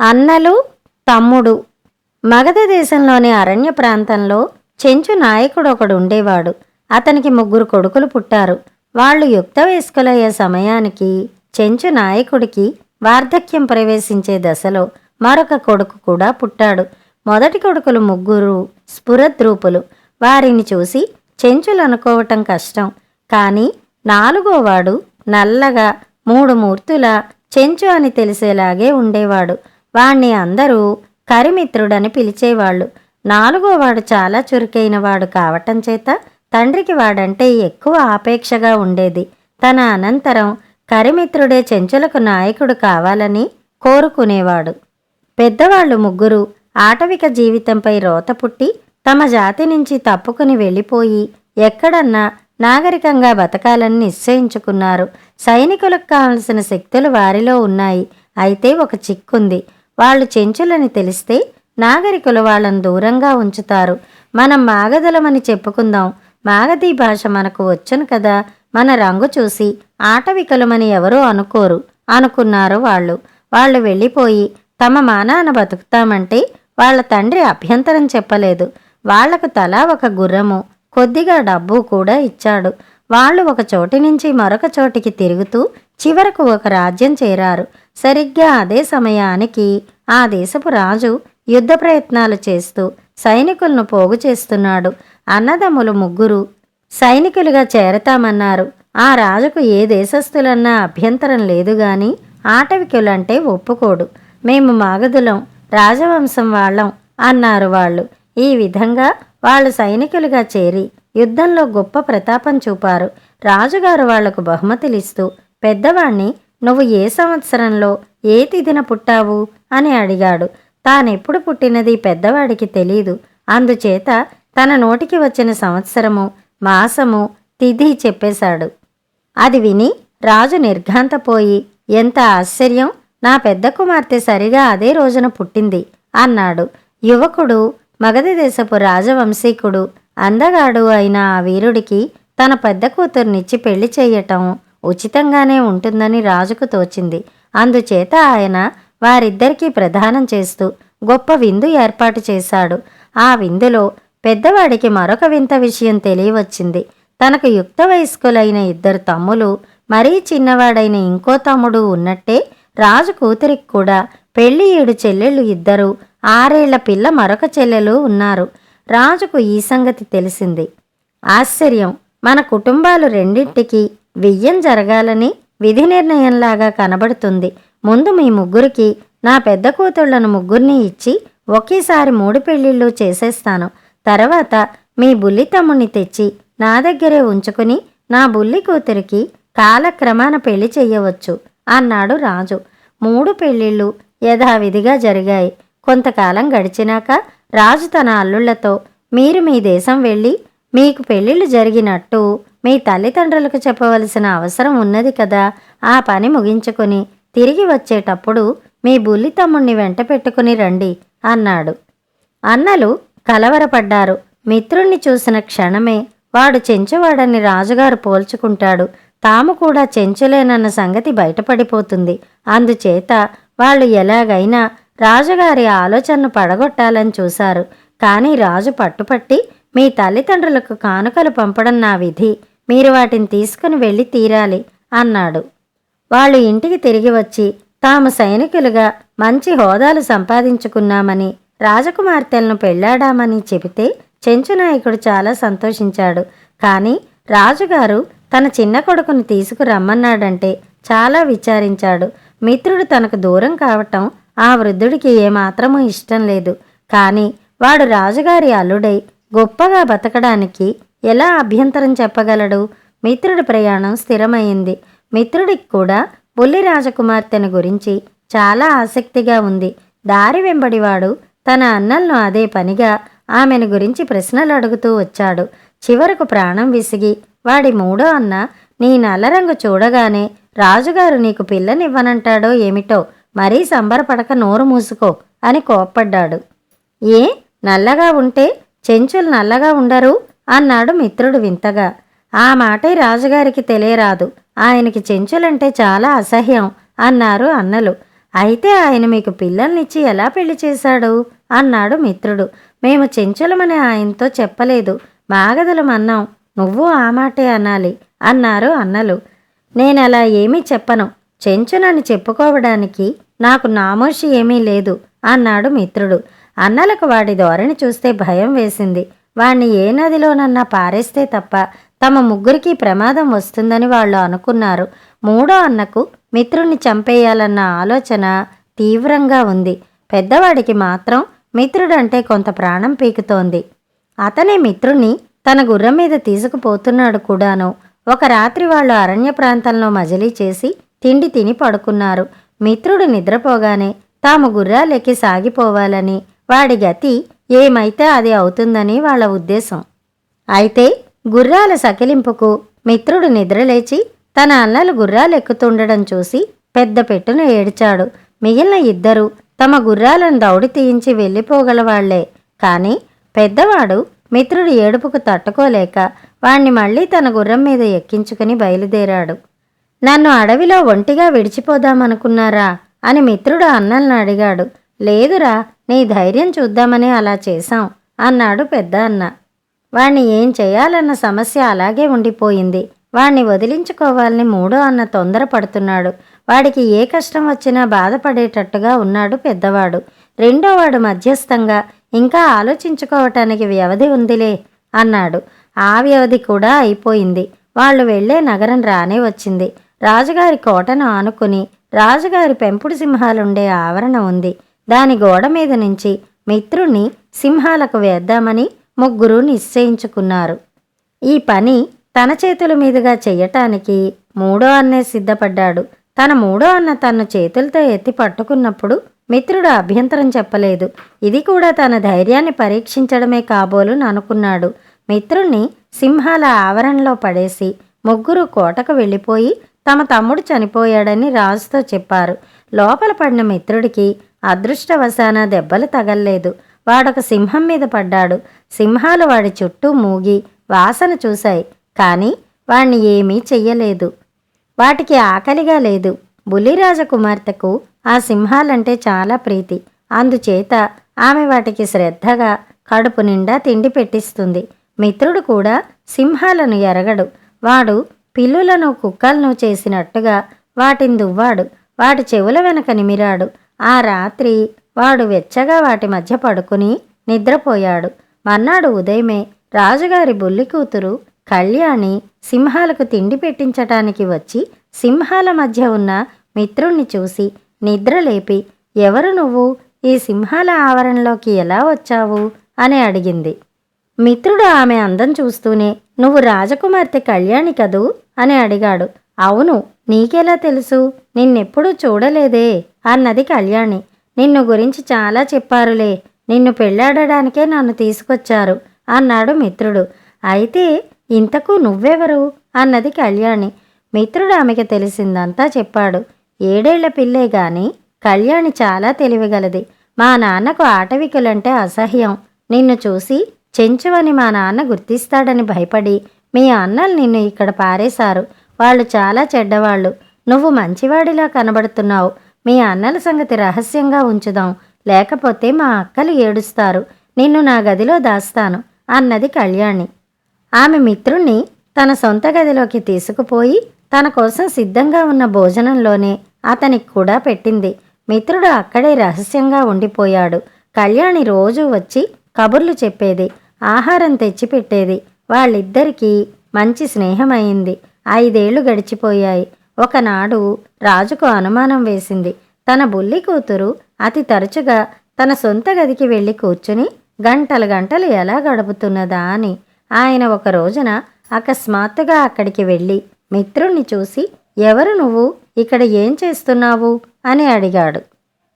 అన్నలు తమ్ముడు. మగధ దేశంలోని అరణ్య ప్రాంతంలో చెంచు నాయకుడొకడు ఉండేవాడు. అతనికి 3 కొడుకులు పుట్టారు. వాళ్ళు యుక్త వయస్కులయ్యే సమయానికి చెంచు నాయకుడికి వార్ధక్యం ప్రవేశించే దశలో మరొక కొడుకు కూడా పుట్టాడు. మొదటి కొడుకులు 3 స్ఫురద్రూపులు. వారిని చూసి చెంచులు అనుకోవటం కష్టం. కానీ 4గోవాడు నల్లగా 3 మూర్తుల చెంచు అని తెలిసేలాగే ఉండేవాడు. వాణ్ణి అందరూ కరిమిత్రుడని పిలిచేవాళ్ళు. 4గోవాడు చాలా చురుకైనవాడు కావటం చేత తండ్రికి వాడంటే ఎక్కువ ఆపేక్షగా ఉండేది. తన అనంతరం కరిమిత్రుడే చెంచులకు నాయకుడు కావాలని కోరుకునేవాడు. పెద్దవాళ్ళు 3 ఆటవిక జీవితంపై రోత పుట్టి తమ జాతి నుంచి తప్పుకుని వెళ్ళిపోయి ఎక్కడన్నా నాగరికంగా బతకాలని నిశ్చయించుకున్నారు. సైనికులకు కావలసిన శక్తులు వారిలో ఉన్నాయి. అయితే ఒక చిక్కుంది. వాళ్ళు చెంచులని తెలిస్తే నాగరికులు వాళ్ళను దూరంగా ఉంచుతారు. మనం మాగధులమని చెప్పుకుందాం. మాగధీ భాష మనకు వచ్చును కదా, మన రంగు చూసి ఆటవికులమని ఎవరూ అనుకోరు అనుకున్నారు వాళ్ళు. వాళ్ళు వెళ్ళిపోయి తమ మానాన బతుకుతామంటే వాళ్ళ తండ్రి అభ్యంతరం చెప్పలేదు. వాళ్లకు తలా ఒక గుర్రము, కొద్దిగా డబ్బు కూడా ఇచ్చాడు. వాళ్ళు ఒక చోటి నుంచి మరొక చోటికి తిరుగుతూ చివరకు ఒక రాజ్యం చేరారు. సరిగ్గా అదే సమయానికి ఆ దేశపు రాజు యుద్ధ ప్రయత్నాలు చేస్తూ సైనికులను పోగు చేస్తున్నాడు. అన్నదమ్ములు 3 సైనికులుగా చేరతామన్నారు. ఆ రాజుకు ఏ దేశస్థులన్నా అభ్యంతరం లేదు గాని ఆటవికులంటే ఒప్పుకోడు. మేము మాగధులం, రాజవంశం వాళ్ళం అన్నారు వాళ్ళు. ఈ విధంగా వాళ్ళు సైనికులుగా చేరి యుద్ధంలో గొప్ప ప్రతాపం చూపారు. రాజుగారు వాళ్లకు బహుమతులిస్తూ పెద్దవాణ్ణి నువ్వు ఏ సంవత్సరంలో ఏ తిథిన పుట్టావు అని అడిగాడు. తానెప్పుడు పుట్టినది పెద్దవాడికి తెలీదు. అందుచేత తన నోటికి వచ్చిన సంవత్సరము, మాసము, తిథి చెప్పేశాడు. అది విని రాజు నిర్ఘాంతపోయి, ఎంత ఆశ్చర్యం, నా పెద్ద కుమార్తె సరిగా అదే రోజున పుట్టింది అన్నాడు. యువకుడు, మగధ దేశపు రాజవంశీకుడు, అందగాడు అయిన ఆ వీరుడికి తన పెద్ద కూతుర్నిచ్చి పెళ్లి చెయ్యటం ఉచితంగానే ఉంటుందని రాజుకు తోచింది. అందుచేత ఆయన వారిద్దరికీ ప్రదానం చేస్తూ గొప్ప విందు ఏర్పాటు చేశాడు. ఆ విందులో పెద్దవాడికి మరొక వింత విషయం తెలియవచ్చింది. తనకు యుక్త వయస్కులైన 2 తమ్ములు, మరీ చిన్నవాడైన ఇంకో తమ్ముడు ఉన్నట్టే రాజు కూతురికి కూడా పెళ్లి 7 చెల్లెళ్ళు 2, 6 ఏళ్ల పిల్ల మరొక చెల్లెలు ఉన్నారు. రాజుకు ఈ సంగతి తెలిసింది. ఆశ్చర్యం, మన కుటుంబాలు రెండింటికి వియ్యం జరగాలని విధి నిర్ణయంలాగా కనబడుతుంది. ముందు మీ 3కి నా పెద్ద కూతుళ్లను 3 ఇచ్చి ఒకేసారి 3 పెళ్లిళ్ళు చేసేస్తాను. తర్వాత మీ బుల్లి తమ్ముణ్ణి తెచ్చి నా దగ్గరే ఉంచుకుని నా బుల్లి కూతురికి కాలక్రమాన పెళ్లి చెయ్యవచ్చు అన్నాడు రాజు. 3 పెళ్లిళ్ళు యథావిధిగా జరిగాయి. కొంతకాలం గడిచినాక రాజు తన అల్లుళ్లతో, మీరు మీ దేశం వెళ్ళి మీకు పెళ్లిళ్ళు జరిగినట్టు మీ తల్లిదండ్రులకు చెప్పవలసిన అవసరం ఉన్నది కదా, ఆ పని ముగించుకుని తిరిగి వచ్చేటప్పుడు మీ బుల్లి తమ్ముణ్ణి వెంట పెట్టుకుని రండి అన్నాడు. అన్నలు కలవరపడ్డారు. మిత్రుణ్ణి చూసిన క్షణమే వాడు చెంచువాడని రాజుగారు పోల్చుకుంటాడు. తాము కూడా చెంచులేనన్న సంగతి బయటపడిపోతుంది. అందుచేత వాళ్ళు ఎలాగైనా రాజుగారి ఆలోచనను పడగొట్టాలని చూశారు. కానీ రాజు పట్టుపట్టి, మీ తల్లిదండ్రులకు కానుకలు పంపడం నా విధి, మీరు వాటిని తీసుకుని వెళ్ళి తీరాలి అన్నాడు. వాళ్ళు ఇంటికి తిరిగి వచ్చి తాము సైనికులుగా మంచి హోదాలు సంపాదించుకున్నామని, రాజకుమార్తెలను పెళ్లాడామని చెబితే చెంచునాయకుడు చాలా సంతోషించాడు. కానీ రాజుగారు తన చిన్న కొడుకును తీసుకురమ్మన్నాడంటే చాలా విచారించాడు. మిత్రుడు తనకు దూరం కావటం ఆ వృద్ధుడికి ఏమాత్రమూ ఇష్టం లేదు. కానీ వాడు రాజుగారి అల్లుడై గొప్పగా బతకడానికి ఎలా అభ్యంతరం చెప్పగలడు? మిత్రుడి ప్రయాణం స్థిరమైంది. మిత్రుడికి కూడా బుల్లి రాజకుమార్తెను గురించి చాలా ఆసక్తిగా ఉంది. దారి వెంబడివాడు తన అన్నలను అదే పనిగా ఆమెను గురించి ప్రశ్నలు అడుగుతూ వచ్చాడు. చివరకు ప్రాణం విసిగి వాడి 3వ అన్న, నీ నల్లరంగు చూడగానే రాజుగారు నీకు పిల్లనివ్వనంటాడో ఏమిటో, మరీ సంబరపడక నోరు మూసుకో అని కోప్పడ్డాడు. ఏ, నల్లగా ఉంటే చెంచులు నల్లగా ఉండరు అన్నాడు మిత్రుడు వింతగా. ఆ మాటే రాజుగారికి తెలియరాదు. ఆయనకి చెంచులంటే చాలా అసహ్యం అన్నారు అన్నలు. అయితే ఆయన మీకు పిల్లల్నిచ్చి ఎలా పెళ్లి చేశాడు అన్నాడు మిత్రుడు. మేము చెంచులమని ఆయనతో చెప్పలేదు, మాగదులమన్నాం. నువ్వు ఆ మాటే అనాలి అన్నారు అన్నలు. నేనలా ఏమీ చెప్పను, చెంచునని చెప్పుకోవడానికి నాకు నామోషి ఏమీ లేదు అన్నాడు మిత్రుడు. అన్నలకు వాడి ధోరణి చూస్తే భయం వేసింది. వాణ్ణి ఏ నదిలోనన్నా పారేస్తే తప్ప తమ ముగ్గురికి ప్రమాదం వస్తుందని వాళ్ళు అనుకున్నారు. మూడో అన్నకు మిత్రుణ్ణి చంపేయాలన్న ఆలోచన తీవ్రంగా ఉంది. పెద్దవాడికి మాత్రం మిత్రుడంటే కొంత ప్రాణం పీకుతోంది. అతనే మిత్రుణ్ణి తన గుర్రం మీద తీసుకుపోతున్నాడు కూడాను. ఒక రాత్రి వాళ్ళు అరణ్య ప్రాంతంలో మజిలీ చేసి తిండి తిని పడుకున్నారు. మిత్రుడు నిద్రపోగానే తాము గుర్రాలెక్కి సాగిపోవాలని, వాడి గతి ఏమైతే అది అవుతుందని వాళ్ళ ఉద్దేశం. అయితే గుర్రాల సకిలింపుకు మిత్రుడు నిద్రలేచి తన అన్నలు గుర్రాలెక్కుతుండడం చూసి పెద్ద పెట్టున ఏడ్చాడు. మిగిలిన ఇద్దరు తమ గుర్రాలను దౌడి తీయించి వెళ్ళిపోగలవాళ్లే. కాని పెద్దవాడు మిత్రుడి ఏడుపుకు తట్టుకోలేక వాణ్ణి మళ్లీ తన గుర్రం మీద ఎక్కించుకుని బయలుదేరాడు. నన్ను అడవిలో ఒంటిగా విడిచిపోదామనుకున్నారా అని మిత్రుడు అన్నల్ని అడిగాడు. లేదురా, నీ ధైర్యం చూద్దామని అలా చేశాం అన్నాడు పెద్ద అన్న. వాణ్ణి ఏం చేయాలన్న సమస్య అలాగే ఉండిపోయింది. వాణ్ణి వదిలించుకోవాలని మూడో అన్న తొందరపడుతున్నాడు. వాడికి ఏ కష్టం వచ్చినా బాధపడేటట్టుగా ఉన్నాడు పెద్దవాడు. రెండోవాడు మధ్యస్థంగా ఇంకా ఆలోచించుకోవటానికి వ్యవధి ఉందిలే అన్నాడు. ఆ వ్యవధి కూడా అయిపోయింది. వాళ్ళు వెళ్లే నగరం రానే వచ్చింది. రాజుగారి కోటను ఆనుకుని రాజుగారి పెంపుడు సింహాలుండే ఆవరణ ఉంది. దాని గోడ మీద నుంచి మిత్రుణ్ణి సింహాలకు వేద్దామని ముగ్గురు నిశ్చయించుకున్నారు. ఈ పని తన చేతుల మీదుగా చెయ్యటానికి మూడో అన్నే సిద్ధపడ్డాడు. తన మూడో అన్న తన్ను చేతులతో ఎత్తి పట్టుకున్నప్పుడు మిత్రుడు అభ్యంతరం చెప్పలేదు. ఇది కూడా తన ధైర్యాన్ని పరీక్షించడమే కాబోలు అనుకున్నాడు. మిత్రుణ్ణి సింహాల ఆవరణలో పడేసి ముగ్గురు కోటకు వెళ్ళిపోయి తమ తమ్ముడు చనిపోయాడని రాజుతో చెప్పారు. లోపల పడిన మిత్రుడికి అదృష్టవశాన దెబ్బలు తగల్లేదు. వాడొక సింహం మీద పడ్డాడు. సింహాలు వాడి చుట్టూ మూగి వాసన చూశాయి, కాని వాణ్ణి ఏమీ చెయ్యలేదు. వాటికి ఆకలిగా లేదు. బుల్లిరాజ కుమార్తెకు ఆ సింహాలంటే చాలా ప్రీతి. అందుచేత ఆమె వాటికి శ్రద్ధగా కడుపు నిండా తిండి పెట్టిస్తుంది. మిత్రుడు కూడా సింహాలను ఎరగడు. వాడు పిల్లులను కుక్కలను చేసినట్టుగా వాటిని దువ్వాడు. వాటి చెవుల వెనక నిమిరాడు. ఆ రాత్రి వాడు వెచ్చగా వాటి మధ్య పడుకుని నిద్రపోయాడు. మర్నాడు ఉదయమే రాజుగారి బుల్లి కూతురు కళ్యాణి సింహాలకు తిండి పెట్టించటానికి వచ్చి సింహాల మధ్య ఉన్న మిత్రుణ్ణి చూసి నిద్రలేపి, ఎవరు నువ్వు? ఈ సింహాల ఆవరణలోకి ఎలా వచ్చావు అని అడిగింది. మిత్రుడు ఆమె అందం చూస్తూనే, నువ్వు రాజకుమార్తె కళ్యాణి కదూ అని అడిగాడు. అవును, నీకెలా తెలుసు? నిన్నెప్పుడూ చూడలేదే అన్నది కళ్యాణి. నిన్ను గురించి చాలా చెప్పారులే, నిన్ను పెళ్లాడడానికే నన్ను తీసుకొచ్చారు అన్నాడు మిత్రుడు. అయితే ఇంతకు నువ్వెవరు అన్నది కళ్యాణి. మిత్రుడు ఆమెకి తెలిసిందంతా చెప్పాడు. 7 ఏళ్ల పిల్లే గాని కళ్యాణి చాలా తెలివిగలది. మా నాన్నకు ఆటవికులంటే అసహ్యం. నిన్ను చూసి చెంచువని మా నాన్న గుర్తిస్తాడని భయపడి మీ అన్నలు నిన్ను ఇక్కడ పారేశారు. వాళ్ళు చాలా చెడ్డవాళ్ళు. నువ్వు మంచివాడిలా కనబడుతున్నావు. మీ అన్నల సంగతి రహస్యంగా ఉంచుదాం, లేకపోతే మా అక్కలు ఏడుస్తారు. నిన్ను నా గదిలో దాస్తాను అన్నది కళ్యాణి. ఆమె మిత్రుణ్ణి తన సొంత గదిలోకి తీసుకుపోయి తన కోసం సిద్ధంగా ఉన్న భోజనంలోనే అతనికి కూడా పెట్టింది. మిత్రుడు అక్కడే రహస్యంగా ఉండిపోయాడు. కళ్యాణి రోజూ వచ్చి కబుర్లు చెప్పేది, ఆహారం తెచ్చిపెట్టేది. వాళ్ళిద్దరికీ మంచి స్నేహమైంది. 5 ఏళ్లు గడిచిపోయాయి. ఒకనాడు రాజుకు అనుమానం వేసింది. తన బుల్లి కూతురు అతి తరచుగా తన సొంత గదికి వెళ్ళి కూర్చుని గంటలు గంటలు ఎలా గడుపుతున్నదా అని. ఆయన ఒక రోజున అకస్మాత్తుగా అక్కడికి వెళ్ళి మిత్రుణ్ణి చూసి, ఎవరు నువ్వు? ఇక్కడ ఏం చేస్తున్నావు అని అడిగాడు.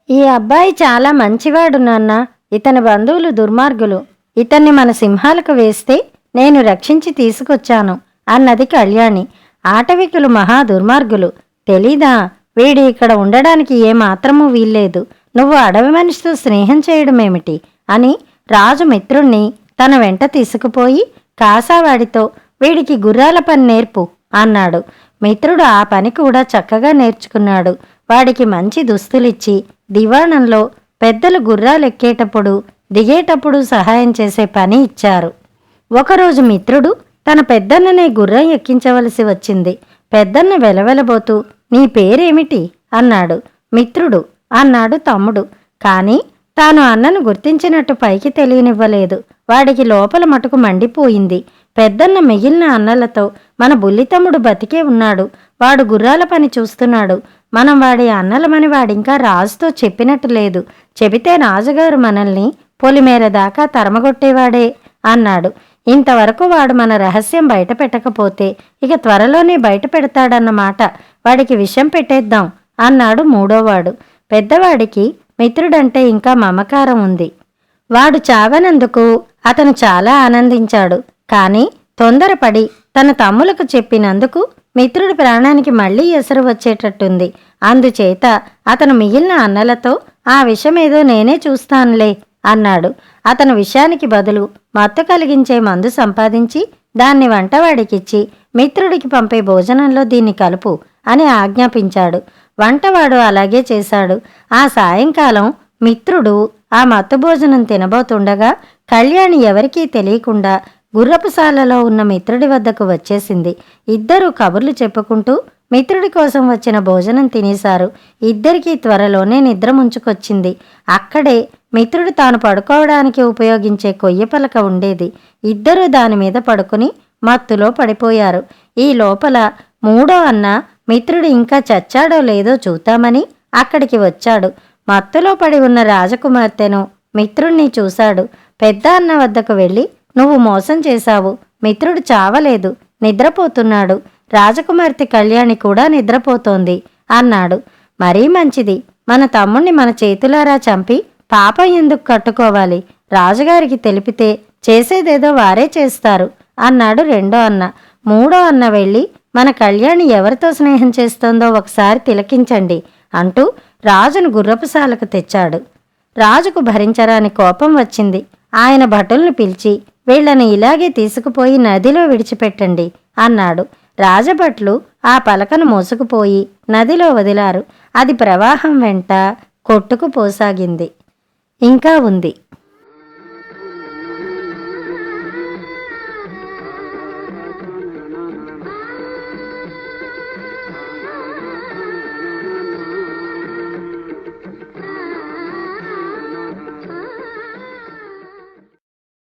ఈ అబ్బాయి చాలా మంచివాడు నాన్న. ఇతని బంధువులు దుర్మార్గులు. ఇతన్ని మన సింహాలకు వేస్తే నేను రక్షించి తీసుకొచ్చాను అన్నది కళ్యాణి. ఆటవికులు మహా దుర్మార్గులు. తెలీదా? వీడి ఇక్కడ ఉండడానికి ఏమాత్రమూ వీల్లేదు. నువ్వు అడవి మనిషితో స్నేహం చేయడమేమిటి అని రాజు మిత్రుణ్ణి తన వెంట తీసుకుపోయి కాసావాడితో వీడికి గుర్రాల పని నేర్పు అన్నాడు. మిత్రుడు ఆ పని కూడా చక్కగా నేర్చుకున్నాడు. వాడికి మంచి దుస్తులిచ్చి దివాణంలో పెద్దలు గుర్రాలెక్కేటప్పుడు దిగేటప్పుడు సహాయం చేసే పని ఇచ్చారు. ఒకరోజు మిత్రుడు తన పెద్దన్ననే గుర్రం ఎక్కించవలసి వచ్చింది. పెద్దన్న వెలవెలబోతూ నీ పేరేమిటి అన్నాడు. మిత్రుడు అన్నాడు తమ్ముడు. కాని తాను అన్నను గుర్తించినట్టు పైకి తెలియనివ్వలేదు. వాడికి లోపల మటుకు మండిపోయింది. పెద్దన్న మిగిలిన అన్నలతో మన బుల్లితమ్ముడు బతికే ఉన్నాడు, వాడు గుర్రాల పని చూస్తున్నాడు, మనం వాడి అన్నలమని వాడింకా రాజుతో చెప్పినట్టు లేదు, చెబితే రాజుగారు మనల్ని పొలిమేర దాకా తరమగొట్టేవాడే అన్నాడు. ఇంతవరకు వాడు మన రహస్యం బయట పెట్టకపోతే ఇక త్వరలోనే బయట పెడతాడన్నమాట. వాడికి విషం పెట్టేద్దాం అన్నాడు మూడోవాడు. పెద్దవాడికి మిత్రుడంటే ఇంకా మమకారం ఉంది. వాడు చావనందుకు అతను చాలా ఆనందించాడు. కాని తొందరపడి తన తమ్ములకు చెప్పినందుకు మిత్రుడి ప్రాణానికి మళ్లీ ఎసరు వచ్చేటట్టుంది. అందుచేత అతను మిగిలిన అన్నలతో ఆ విషమేదో నేనే చూస్తానులే అన్నాడు. అతను విషానికి బదులు మత్తు కలిగించే మందు సంపాదించి దాన్ని వంటవాడికిచ్చి మిత్రుడికి పంపే భోజనంలో దీన్ని కలుపు అని ఆజ్ఞాపించాడు. వంటవాడు అలాగే చేశాడు. ఆ సాయంకాలం మిత్రుడు ఆ మత్తు భోజనం తినబోతుండగా కళ్యాణి ఎవరికీ తెలియకుండా గుర్రపుశాలలో ఉన్న మిత్రుడి వద్దకు వచ్చేసింది. ఇద్దరూ కబుర్లు చెప్పుకుంటూ మిత్రుడి కోసం వచ్చిన భోజనం తినేశారు. ఇద్దరికీ త్వరలోనే నిద్ర ముంచుకొచ్చింది. అక్కడే మిత్రుడు తాను పడుకోవడానికి ఉపయోగించే కొయ్య పలక ఉండేది. ఇద్దరూ దానిమీద పడుకుని మత్తులో పడిపోయారు. ఈ లోపల మూడో అన్న మిత్రుడు ఇంకా చచ్చాడో లేదో చూద్దామని అక్కడికి వచ్చాడు. మత్తులో పడి ఉన్న రాజకుమార్తెను మిత్రుణ్ణి చూశాడు. పెద్ద అన్న వద్దకు వెళ్ళి నువ్వు మోసం చేశావు, మిత్రుడు చావలేదు, నిద్రపోతున్నాడు, రాజకుమార్తె కళ్యాణి కూడా నిద్రపోతోంది అన్నాడు. మరీ మంచిది, మన తమ్ముణ్ణి మన చేతులారా చంపి పాపం ఎందుకు కట్టుకోవాలి, రాజుగారికి తెలిపితే చేసేదేదో వారే చేస్తారు అన్నాడు రెండో అన్న. మూడో అన్న వెళ్ళి మన కళ్యాణి ఎవరితో స్నేహం చేస్తోందో ఒకసారి తిలకించండి అంటూ రాజును గుర్రపుశాలకు తెచ్చాడు. రాజుకు భరించరాని కోపం వచ్చింది. ఆయన భటుల్ని పిలిచి వీళ్లను ఇలాగే తీసుకుపోయి నదిలో విడిచిపెట్టండి అన్నాడు. రాజభట్లు ఆ పలకను మోసుకుపోయి నదిలో వదిలారు. అది ప్రవాహం వెంట కొట్టుకుపోసాగింది. ఇంకా ఉంది.